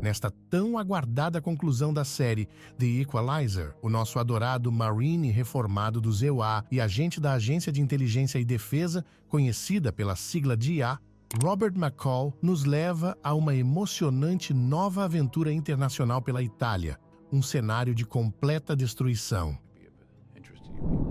Nesta tão aguardada conclusão da série The Equalizer, o nosso adorado Marine reformado do ZEUA e agente da Agência de Inteligência e Defesa, conhecida pela sigla DIA, Robert McCall nos leva a uma emocionante nova aventura internacional pela Itália, um cenário de completa destruição.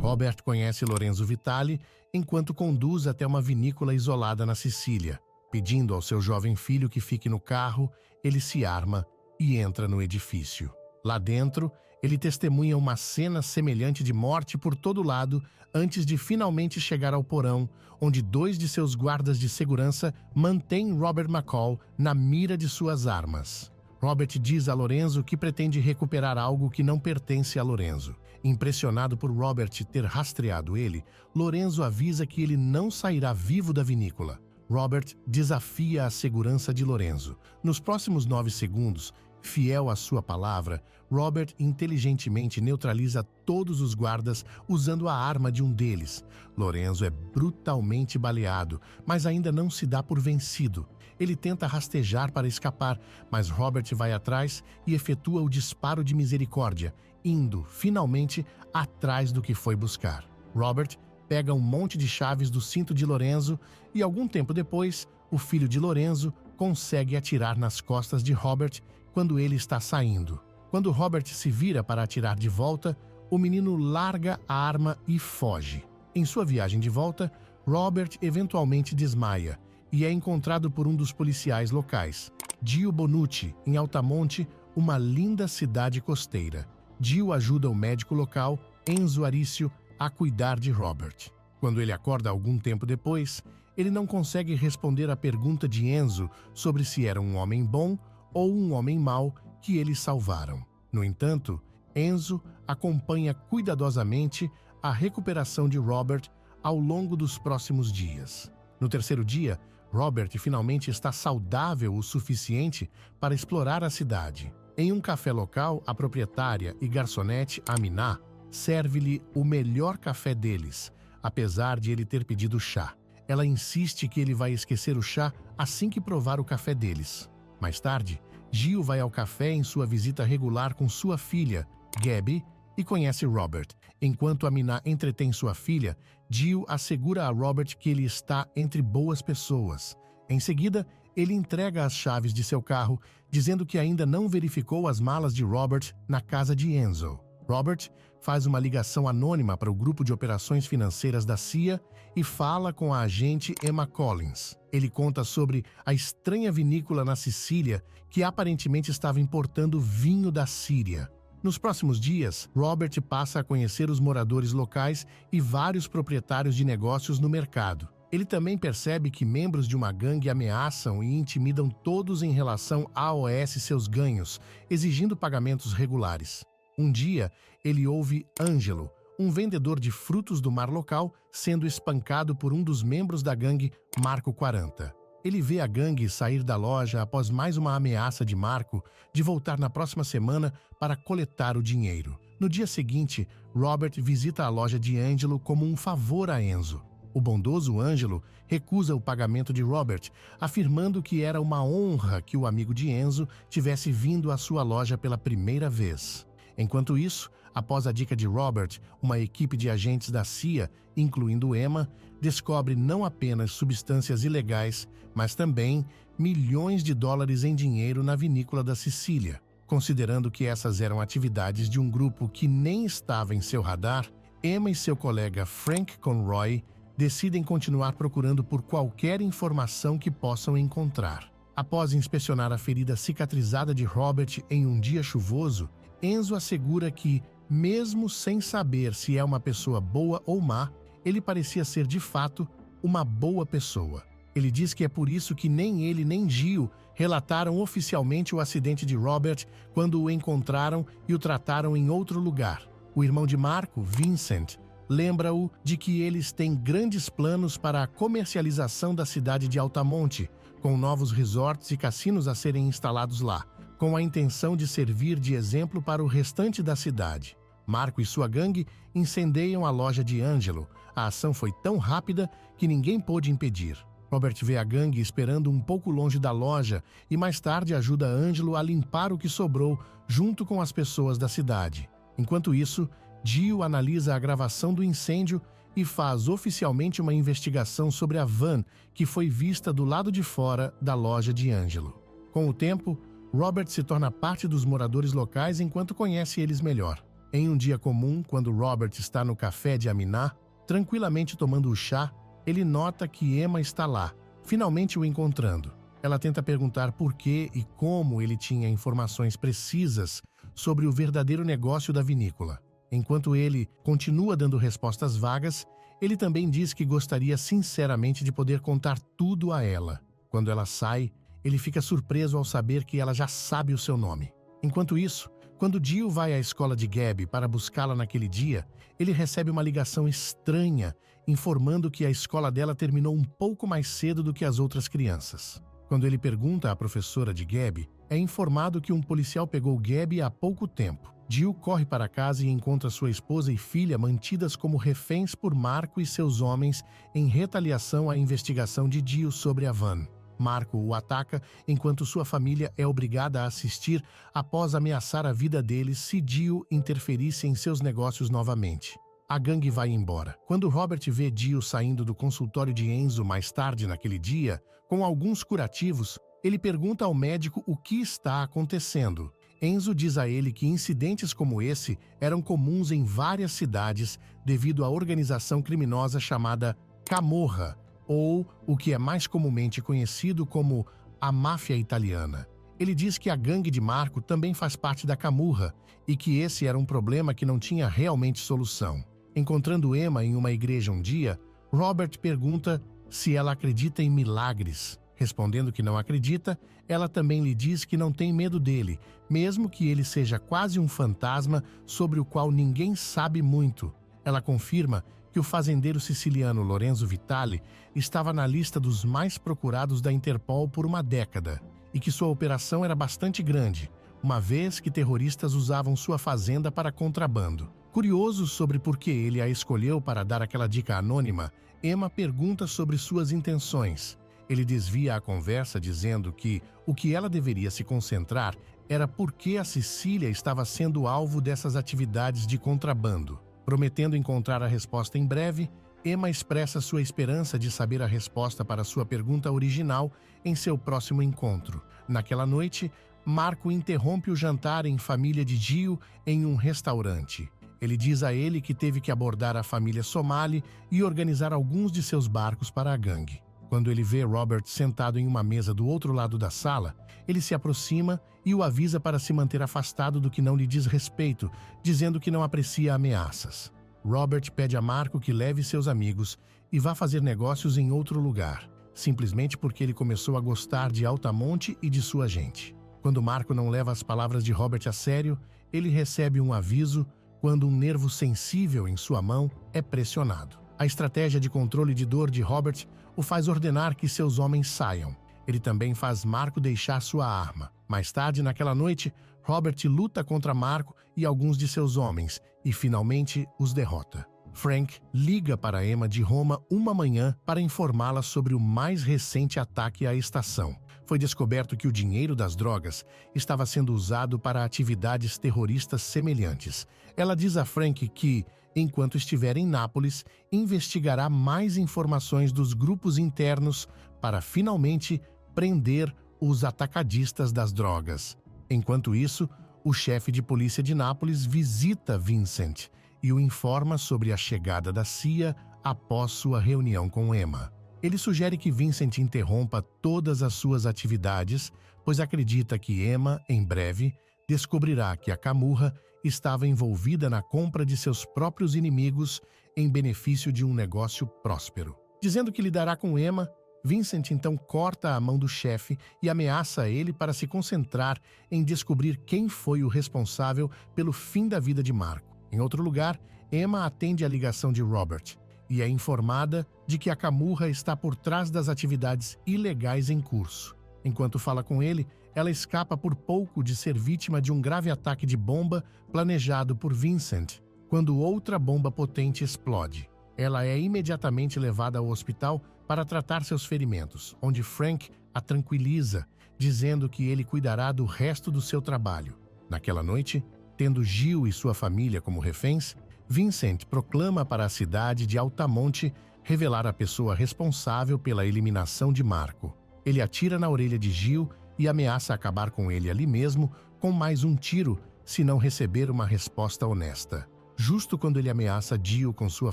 Robert conhece Lorenzo Vitali enquanto conduz até uma vinícola isolada na Sicília. Pedindo ao seu jovem filho que fique no carro, ele se arma e entra no edifício. Lá dentro, ele testemunha uma cena semelhante de morte por todo lado antes de finalmente chegar ao porão, onde 2 de seus guardas de segurança mantêm Robert McCall na mira de suas armas. Robert diz a Lorenzo que pretende recuperar algo que não pertence a Lorenzo. Impressionado por Robert ter rastreado ele, Lorenzo avisa que ele não sairá vivo da vinícola. Robert desafia a segurança de Lorenzo. Nos próximos 9 segundos, fiel à sua palavra, Robert inteligentemente neutraliza todos os guardas usando a arma de um deles. Lorenzo é brutalmente baleado, mas ainda não se dá por vencido. Ele tenta rastejar para escapar, mas Robert vai atrás e efetua o disparo de misericórdia, indo, finalmente, atrás do que foi buscar. Robert pega um monte de chaves do cinto de Lorenzo e, algum tempo depois, o filho de Lorenzo consegue atirar nas costas de Robert quando ele está saindo. Quando Robert se vira para atirar de volta, o menino larga a arma e foge. Em sua viagem de volta, Robert eventualmente desmaia e é encontrado por um dos policiais locais, Gio Bonucci, em Altamonte, uma linda cidade costeira. Gio ajuda o médico local, Enzo Arício, a cuidar de Robert. Quando ele acorda algum tempo depois, ele não consegue responder à pergunta de Enzo sobre se era um homem bom ou um homem mau que eles salvaram. No entanto, Enzo acompanha cuidadosamente a recuperação de Robert ao longo dos próximos dias. No terceiro dia, Robert finalmente está saudável o suficiente para explorar a cidade. Em um café local, a proprietária e garçonete Aminá serve-lhe o melhor café deles, apesar de ele ter pedido chá. Ela insiste que ele vai esquecer o chá assim que provar o café deles. Mais tarde, Gio vai ao café em sua visita regular com sua filha, Gabby, e conhece Robert. Enquanto Aminá entretém sua filha, Gio assegura a Robert que ele está entre boas pessoas. Em seguida, ele entrega as chaves de seu carro, dizendo que ainda não verificou as malas de Robert na casa de Enzo. Robert faz uma ligação anônima para o grupo de operações financeiras da CIA e fala com a agente Emma Collins. Ele conta sobre a estranha vinícola na Sicília que aparentemente estava importando vinho da Síria. Nos próximos dias, Robert passa a conhecer os moradores locais e vários proprietários de negócios no mercado. Ele também percebe que membros de uma gangue ameaçam e intimidam todos em relação a AOS seus ganhos, exigindo pagamentos regulares. Um dia, ele ouve Ângelo, um vendedor de frutos do mar local, sendo espancado por um dos membros da gangue Marco 40. Ele vê a gangue sair da loja após mais uma ameaça de Marco de voltar na próxima semana para coletar o dinheiro. No dia seguinte, Robert visita a loja de Ângelo como um favor a Enzo. O bondoso Ângelo recusa o pagamento de Robert, afirmando que era uma honra que o amigo de Enzo tivesse vindo à sua loja pela primeira vez. Enquanto isso, após a dica de Robert, uma equipe de agentes da CIA, incluindo Emma, descobre não apenas substâncias ilegais, mas também milhões de dólares em dinheiro na vinícola da Sicília. Considerando que essas eram atividades de um grupo que nem estava em seu radar, Emma e seu colega Frank Conroy decidem continuar procurando por qualquer informação que possam encontrar. Após inspecionar a ferida cicatrizada de Robert em um dia chuvoso, Enzo assegura que, mesmo sem saber se é uma pessoa boa ou má, ele parecia ser de fato uma boa pessoa. Ele diz que é por isso que nem ele nem Gio relataram oficialmente o acidente de Robert quando o encontraram e o trataram em outro lugar. O irmão de Marco, Vincent, lembra-o de que eles têm grandes planos para a comercialização da cidade de Altamonte, com novos resorts e cassinos a serem instalados lá, com a intenção de servir de exemplo para o restante da cidade. Marco e sua gangue incendeiam a loja de Ângelo. A ação foi tão rápida que ninguém pôde impedir. Robert vê a gangue esperando um pouco longe da loja e mais tarde ajuda Angelo a limpar o que sobrou junto com as pessoas da cidade. Enquanto isso, Jill analisa a gravação do incêndio e faz oficialmente uma investigação sobre a van que foi vista do lado de fora da loja de Angelo. Com o tempo, Robert se torna parte dos moradores locais enquanto conhece eles melhor. Em um dia comum, quando Robert está no café de Aminá, tranquilamente tomando o chá, ele nota que Emma está lá, finalmente o encontrando. Ela tenta perguntar por que e como ele tinha informações precisas sobre o verdadeiro negócio da vinícola. Enquanto ele continua dando respostas vagas, ele também diz que gostaria sinceramente de poder contar tudo a ela. Quando ela sai, ele fica surpreso ao saber que ela já sabe o seu nome. Enquanto isso, quando Jill vai à escola de Gabby para buscá-la naquele dia, ele recebe uma ligação estranha informando que a escola dela terminou um pouco mais cedo do que as outras crianças. Quando ele pergunta à professora de Gabby, é informado que um policial pegou Gabby há pouco tempo. Jill corre para casa e encontra sua esposa e filha mantidas como reféns por Marco e seus homens em retaliação à investigação de Jill sobre a van. Marco o ataca enquanto sua família é obrigada a assistir após ameaçar a vida deles se Jill interferisse em seus negócios novamente. A gangue vai embora. Quando Robert vê Jill saindo do consultório de Enzo mais tarde naquele dia, com alguns curativos, ele pergunta ao médico o que está acontecendo. Enzo diz a ele que incidentes como esse eram comuns em várias cidades devido à organização criminosa chamada Camorra, ou o que é mais comumente conhecido como a máfia italiana. Ele diz que a gangue de Marco também faz parte da Camorra e que esse era um problema que não tinha realmente solução. Encontrando Emma em uma igreja um dia, Robert pergunta se ela acredita em milagres. Respondendo que não acredita, ela também lhe diz que não tem medo dele, mesmo que ele seja quase um fantasma sobre o qual ninguém sabe muito. Ela confirma que o fazendeiro siciliano Lorenzo Vitali estava na lista dos mais procurados da Interpol por uma década e que sua operação era bastante grande, uma vez que terroristas usavam sua fazenda para contrabando. Curioso sobre por que ele a escolheu para dar aquela dica anônima, Emma pergunta sobre suas intenções. Ele desvia a conversa dizendo que o que ela deveria se concentrar era por que a Sicília estava sendo alvo dessas atividades de contrabando. Prometendo encontrar a resposta em breve, Emma expressa sua esperança de saber a resposta para sua pergunta original em seu próximo encontro. Naquela noite, Marco interrompe o jantar em família de Jill em um restaurante. Ele diz a ele que teve que abordar a família Somali e organizar alguns de seus barcos para a gangue. Quando ele vê Robert sentado em uma mesa do outro lado da sala, ele se aproxima e o avisa para se manter afastado do que não lhe diz respeito, dizendo que não aprecia ameaças. Robert pede a Marco que leve seus amigos e vá fazer negócios em outro lugar, simplesmente porque ele começou a gostar de Altamonte e de sua gente. Quando Marco não leva as palavras de Robert a sério, ele recebe um aviso quando um nervo sensível em sua mão é pressionado. A estratégia de controle de dor de Robert o faz ordenar que seus homens saiam. Ele também faz Marco deixar sua arma. Mais tarde, naquela noite, Robert luta contra Marco e alguns de seus homens e, finalmente, os derrota. Frank liga para Emma de Roma uma manhã para informá-la sobre o mais recente ataque à estação. Foi descoberto que o dinheiro das drogas estava sendo usado para atividades terroristas semelhantes. Ela diz a Frank que, enquanto estiver em Nápoles, investigará mais informações dos grupos internos para finalmente prender os atacadistas das drogas. Enquanto isso, o chefe de polícia de Nápoles visita Vincent e o informa sobre a chegada da CIA após sua reunião com Emma. Ele sugere que Vincent interrompa todas as suas atividades, pois acredita que Emma, em breve, descobrirá que a Camorra estava envolvida na compra de seus próprios inimigos em benefício de um negócio próspero. Dizendo que lidará com Emma, Vincent então corta a mão do chefe e ameaça ele para se concentrar em descobrir quem foi o responsável pelo fim da vida de Marco. Em outro lugar, Emma atende a ligação de Robert e é informada de que a Camorra está por trás das atividades ilegais em curso. Enquanto fala com ele, ela escapa por pouco de ser vítima de um grave ataque de bomba planejado por Vincent, quando outra bomba potente explode. Ela é imediatamente levada ao hospital para tratar seus ferimentos, onde Frank a tranquiliza, dizendo que ele cuidará do resto do seu trabalho. Naquela noite, tendo Jill e sua família como reféns, Vincent proclama para a cidade de Altamonte revelar a pessoa responsável pela eliminação de Marco. Ele atira na orelha de Jill e ameaça acabar com ele ali mesmo com mais um tiro se não receber uma resposta honesta. Justo quando ele ameaça Jill com sua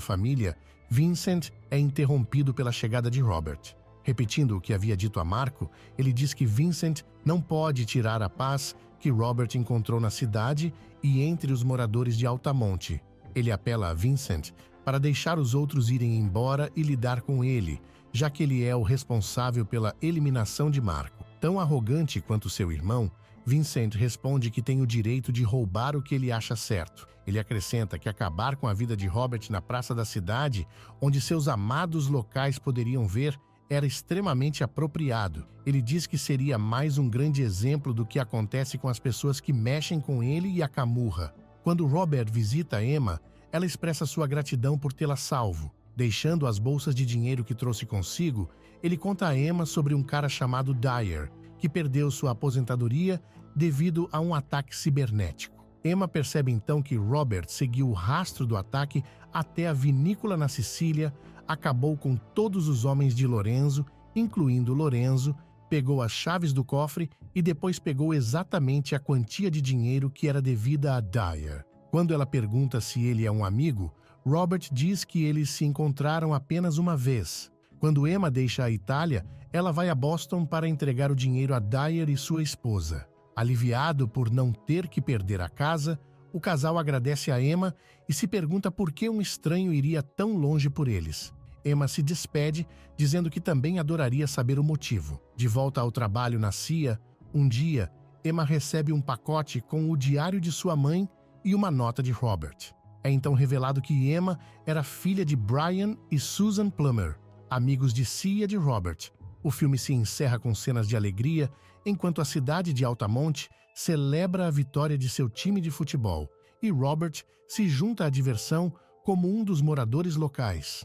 família, Vincent é interrompido pela chegada de Robert. Repetindo o que havia dito a Marco, ele diz que Vincent não pode tirar a paz que Robert encontrou na cidade e entre os moradores de Altamonte. Ele apela a Vincent para deixar os outros irem embora e lidar com ele, já que ele é o responsável pela eliminação de Marco. Tão arrogante quanto seu irmão, Vincent responde que tem o direito de roubar o que ele acha certo. Ele acrescenta que acabar com a vida de Robert na praça da cidade, onde seus amados locais poderiam ver, era extremamente apropriado. Ele diz que seria mais um grande exemplo do que acontece com as pessoas que mexem com ele e a camurra. Quando Robert visita Emma, ela expressa sua gratidão por tê-la salvo. Deixando as bolsas de dinheiro que trouxe consigo, ele conta a Emma sobre um cara chamado Dyer, que perdeu sua aposentadoria devido a um ataque cibernético. Emma percebe então que Robert seguiu o rastro do ataque até a vinícola na Sicília, acabou com todos os homens de Lorenzo, incluindo Lorenzo, pegou as chaves do cofre e depois pegou exatamente a quantia de dinheiro que era devida a Dyer. Quando ela pergunta se ele é um amigo, Robert diz que eles se encontraram apenas uma vez. Quando Emma deixa a Itália, ela vai a Boston para entregar o dinheiro a Dyer e sua esposa. Aliviado por não ter que perder a casa, o casal agradece a Emma e se pergunta por que um estranho iria tão longe por eles. Emma se despede, dizendo que também adoraria saber o motivo. De volta ao trabalho na CIA, um dia, Emma recebe um pacote com o diário de sua mãe e uma nota de Robert. É então revelado que Emma era filha de Brian e Susan Plummer, amigos de CIA de Robert. O filme se encerra com cenas de alegria, enquanto a cidade de Altamonte celebra a vitória de seu time de futebol, e Robert se junta à diversão como um dos moradores locais.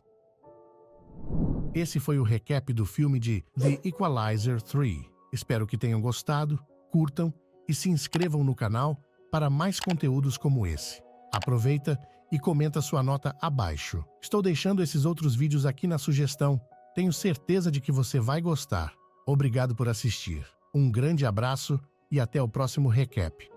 Esse foi o recap do filme de The Equalizer 3. Espero que tenham gostado, curtam e se inscrevam no canal para mais conteúdos como esse. Aproveita e comenta sua nota abaixo. Estou deixando esses outros vídeos aqui na sugestão. Tenho certeza de que você vai gostar. Obrigado por assistir. Um grande abraço e até o próximo recap.